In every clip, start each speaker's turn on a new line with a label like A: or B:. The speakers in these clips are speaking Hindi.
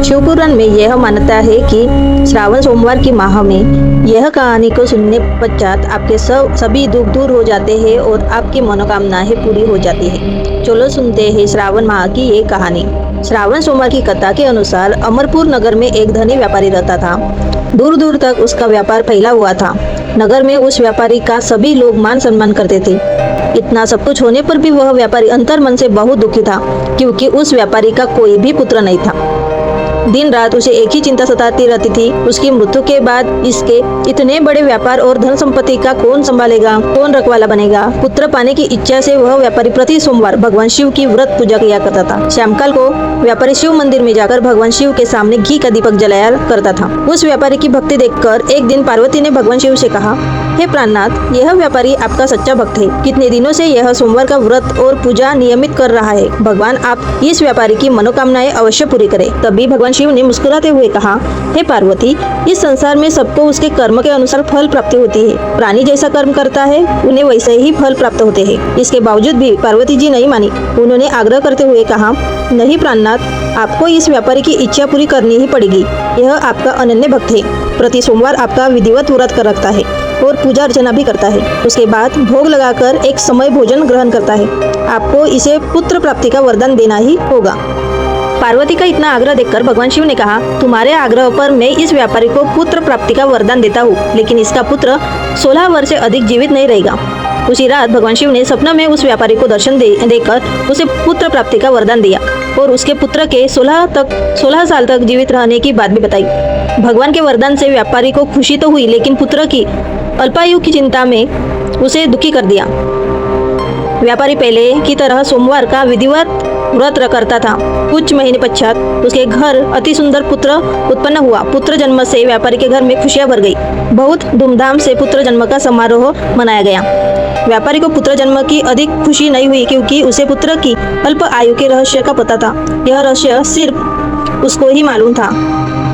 A: शिवपुराण में यह मान्यता है कि श्रावण सोमवार की माह में यह कहानी को सुनने पश्चात आपके सभी दुख दूर हो जाते हैं और आपकी मनोकामनाएं पूरी हो जाती है। चलो सुनते हैं श्रावण माह की ये कहानी। श्रावण सोमवार की कथा के अनुसार अमरपुर नगर में एक धनी व्यापारी रहता था। दूर दूर तक उसका व्यापार फैला हुआ था। नगर में उस व्यापारी का सभी लोग मान सम्मान करते थे। इतना सब कुछ होने पर भी वह व्यापारी अंतर मन से बहुत दुखी था, क्योंकि उस व्यापारी का कोई भी पुत्र नहीं था। दिन रात उसे एक ही चिंता सताती रहती थी, उसकी मृत्यु के बाद इसके इतने बड़े व्यापार और धन संपत्ति का कौन संभालेगा, कौन रखवाला बनेगा। पुत्र पाने की इच्छा से वह व्यापारी प्रति सोमवार भगवान शिव की व्रत पूजा किया करता था। शामकाल को व्यापारी शिव मंदिर में जाकर भगवान शिव के सामने घी का दीपक जलाया करता था। उस व्यापारी की भक्ति देखकर एक दिन पार्वती ने भगवान शिव से कहा, हे प्राणनाथ, यह व्यापारी आपका सच्चा भक्त है। कितने दिनों से यह सोमवार का व्रत और पूजा नियमित कर रहा है। भगवान आप इस व्यापारी की मनोकामनाएं अवश्य पूरी करें। तभी भगवान शिव ने मुस्कुराते हुए कहा, हे पार्वती, इस संसार में सबको उसके कर्म के अनुसार फल प्राप्ति होती है। प्राणी जैसा कर्म करता है उन्हें वैसे ही फल प्राप्त होते हैं। इसके बावजूद भी पार्वती जी नहीं मानी। उन्होंने आग्रह करते हुए कहा, नहीं प्राणनाथ, आपको इस व्यापारी की इच्छा पूरी करनी ही पड़ेगी। यह आपका अनन्य भक्त है। प्रति सोमवार आपका विधिवत व्रत कर रखता है और पूजा अर्चना भी करता है। उसके बाद भोग लगाकर एक समय भोजन ग्रहण करता है। आपको इसे पुत्र प्राप्ति का वरदान देना ही होगा। पार्वती का इतना आग्रह देखकर भगवान शिव ने कहा, तुम्हारे आग्रह पर मैं इस व्यापारी को पुत्र प्राप्ति का वरदान देता हूँ, लेकिन इसका पुत्र 16 वर्ष से अधिक जीवित नहीं रहेगा। उसी रात भगवान शिव ने सपना में उस व्यापारी को दर्शन देकर उसे पुत्र प्राप्ति का वरदान दिया और उसके पुत्र के 16 साल तक जीवित रहने की बात भी बताई। भगवान के वरदान से व्यापारी को खुशी तो हुई, लेकिन पुत्र की अल्पायु की चिंता में उसे दुखी कर दिया। व्यापारी पहले की तरह सोमवार का विधिवत व्रत करता था। कुछ महीने पश्चात उसके घर अति सुंदर पुत्र उत्पन्न हुआ। पुत्र जन्म से व्यापारी के घर में खुशियां भर गई। बहुत धूमधाम से पुत्र जन्म का समारोह मनाया गया। व्यापारी को पुत्र जन्म की अधिक खुशी नहीं हुई, क्योंकि उसे पुत्र की अल्प आयु के रहस्य का पता था। यह रहस्य सिर्फ उसको ही मालूम था,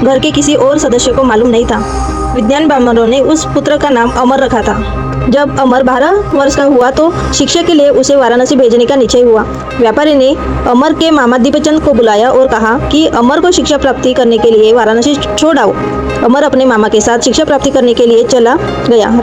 A: घर के किसी और सदस्य को मालूम नहीं था। विद्वान ब्राह्मणों ने उस पुत्र का नाम अमर रखा था। जब अमर 12 वर्ष का हुआ तो शिक्षा के लिए उसे वाराणसी भेजने का निश्चय हुआ। व्यापारी ने अमर के मामा दीपचंद को बुलाया और कहा कि अमर को शिक्षा प्राप्ति करने के लिए वाराणसी छोड़ आओ। अमर अपने मामा के साथ शिक्षा प्राप्ति करने के लिए चला गया।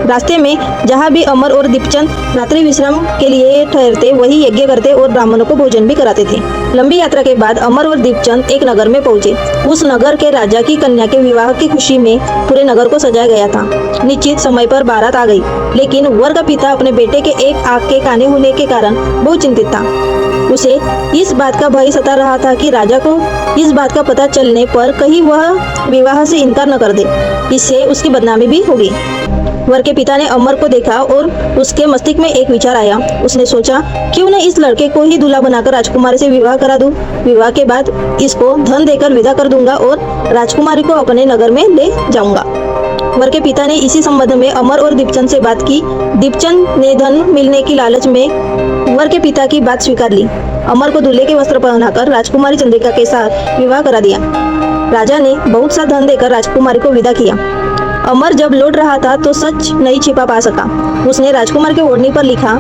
A: रास्ते में जहाँ भी अमर और दीपचंद रात्रि विश्राम के लिए ठहरते, वही यज्ञ करते और ब्राह्मणों को भोजन भी कराते थे। लंबी यात्रा के बाद अमर और दीपचंद एक नगर में पहुंचे। उस नगर के राजा की कन्या के विवाह की खुशी में पूरे नगर को सजाया गया था। निश्चित समय पर बारात आ गई, लेकिन वर का पिता अपने बेटे के एक आंख के काने होने के कारण बहुत चिंतित था। उसे इस बात का भय सता रहा था कि राजा को इस बात का पता चलने पर कहीं वह विवाह से इनकार न कर दे, इससे उसकी बदनामी भी होगी। वर के पिता ने अमर को देखा और उसके मस्तिष्क में एक विचार आया। उसने सोचा, क्यों न इस लड़के को ही दूल्हा बनाकर राजकुमारी से विवाह करा दूं। विवाह के बाद इसको धन देकर विदा कर दूंगा और राजकुमारी को अपने नगर में ले जाऊंगा। वर के पिता ने इसी संबंध में अमर और दीपचंद से बात की। दीपचंद ने धन मिलने की लालच में वर के पिता की बात स्वीकार ली। अमर को दूल्हे के वस्त्र पहनाकर राजकुमारी चंद्रिका के साथ विवाह करा दिया। राजा ने बहुत सा धन देकर राजकुमारी को विदा किया। अमर जब लौट रहा था तो सच नहीं छिपा पा सका। उसने राजकुमार के ओढ़नी पर लिखा,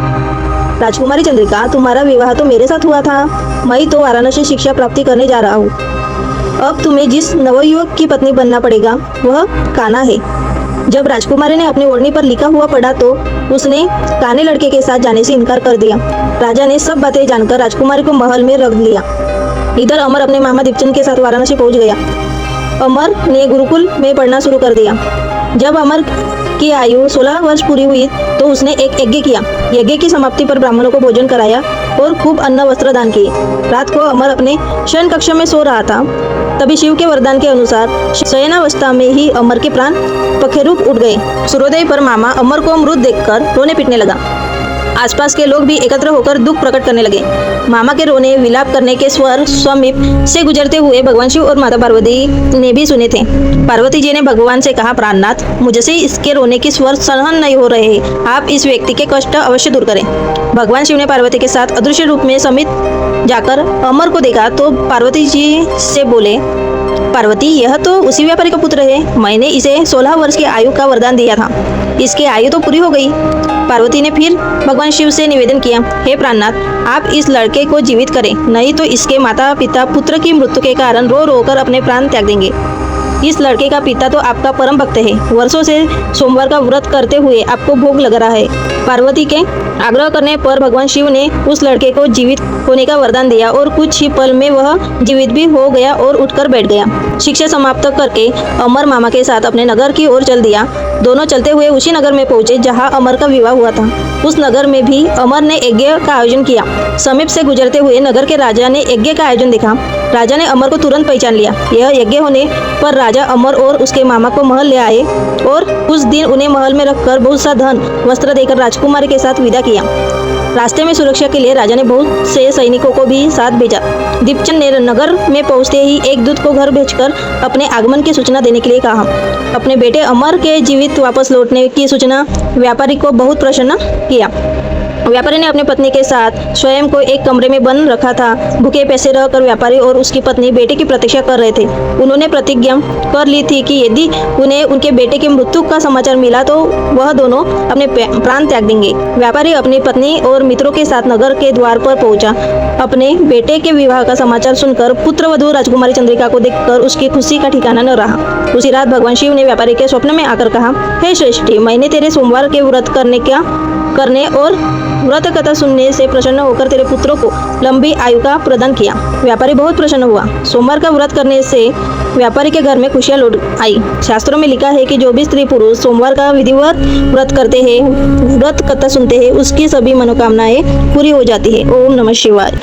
A: राजकुमारी चंद्रिका, तुम्हारा विवाह तो मेरे साथ हुआ था। मैं तो वाराणसी शिक्षा प्राप्ति करने जा रहा हूँ। अब तुम्हें जिस नवयुवक की पत्नी बनना पड़ेगा वह कान्हा है। जब राजकुमारी ने अपनी ओढ़नी पर लिखा हुआ पढ़ा तो उसने कान्हे लड़के के साथ जाने से इनकार कर दिया। राजा ने सब बातें जानकर राजकुमारी को महल में रख लिया। इधर अमर अपने मामा दीपचंद के साथ वाराणसी पहुंच गया। अमर ने गुरुकुल में पढ़ना शुरू कर दिया। जब अमर की आयु 16 वर्ष पूरी हुई तो उसने एक यज्ञ किया। यज्ञ की समाप्ति पर ब्राह्मणों को भोजन कराया और खूब अन्न वस्त्र दान किए। रात को अमर अपने शयन कक्ष में सो रहा था। तभी शिव के वरदान के अनुसार शयनावस्था में ही अमर के प्राण पखेरुक उठ गए। सूर्योदय पर मामा अमर को मृत देखकर रोने पीटने लगा। आसपास के लोग भी एकत्र होकर दुख प्रकट करने लगे। मामा के रोने विलाप करने के स्वर समीप से गुजरते हुए भगवान शिव और माता पार्वती ने भी सुने थे। पार्वती जी ने भगवान से कहा, प्राणनाथ, मुझसे इसके रोने के स्वर सहन नहीं हो रहे हैं। आप इस व्यक्ति के कष्ट अवश्य दूर करें। भगवान शिव ने पार्वती के साथ अदृश्य रूप में समीप जाकर अमर को देखा तो पार्वती जी से बोले, पार्वती, यह तो उसी व्यापारी का पुत्र है। मैंने इसे 16 वर्ष की आयु का वरदान दिया था। इसकी आयु तो पूरी हो गई। पार्वती ने फिर भगवान शिव से निवेदन किया, हे प्राणनाथ, आप इस लड़के को जीवित करें, नहीं तो इसके माता पिता पुत्र की मृत्यु के कारण रो रो कर अपने प्राण त्याग देंगे। इस लड़के का पिता तो आपका परम भक्त है, वर्षों से सोमवार का व्रत करते हुए आपको भोग लग रहा है। पार्वती के आग्रह करने पर भगवान शिव ने उस लड़के को जीवित होने का वरदान दिया और कुछ ही पल में वह जीवित भी हो गया और उठकर बैठ गया। शिक्षा समाप्त करके अमर मामा के साथ अपने नगर की ओर चल दिया। दोनों चलते हुए उसी नगर में पहुंचे जहां अमर का विवाह हुआ था। उस नगर में भी अमर ने यज्ञ का आयोजन किया। समीप से गुजरते हुए नगर के राजा ने यज्ञ का आयोजन देखा। राजा ने अमर को तुरंत पहचान लिया। यह यज्ञ होने पर राजा अमर और उसके मामा को महल ले आए और उस दिन उन्हें महल में रखकर बहुत सा धन वस्त्र देकर राजकुमारी के साथ विदा किया। रास्ते में सुरक्षा के लिए राजा ने बहुत से सैनिकों को भी साथ भेजा। दीपचंद ने नगर में पहुंचते ही एक दूत को घर भेजकर अपने आगमन की सूचना देने के लिए कहा। अपने बेटे अमर के जीवित वापस लौटने की सूचना व्यापारी को बहुत प्रसन्न किया। व्यापारी ने अपनी पत्नी के साथ स्वयं को एक कमरे में बंद रखा था। भूखे प्यासे रहकर व्यापारी और उसकी पत्नी बेटे की प्रतीक्षा कर रहे थे। उन्होंने प्रतिज्ञा कर ली थी कि यदि उन्हें उनके बेटे की मृत्यु का समाचार मिला तो वह दोनों अपने प्राण त्याग देंगे। व्यापारी अपनी पत्नी और मित्रों के साथ नगर के द्वार पर पहुंचा। अपने बेटे के विवाह का समाचार सुनकर पुत्रवधू राजकुमारी चंद्रिका को देखकर उसकी खुशी का ठिकाना न रहा। उसी रात भगवान शिव ने व्यापारी के स्वप्न में आकर कहा, हे श्रेष्ठी, मैंने तेरे सोमवार के व्रत करने और व्रत कथा सुनने से प्रसन्न होकर तेरे पुत्रों को लंबी आयु का प्रदान किया। व्यापारी बहुत प्रसन्न हुआ। सोमवार का व्रत करने से व्यापारी के घर में खुशियां लौट आई। शास्त्रों में लिखा है कि जो भी स्त्री पुरुष सोमवार का विधिवत व्रत करते हैं, व्रत कथा सुनते हैं, उसकी सभी मनोकामनाएं पूरी हो जाती है। ओम नमः शिवाय।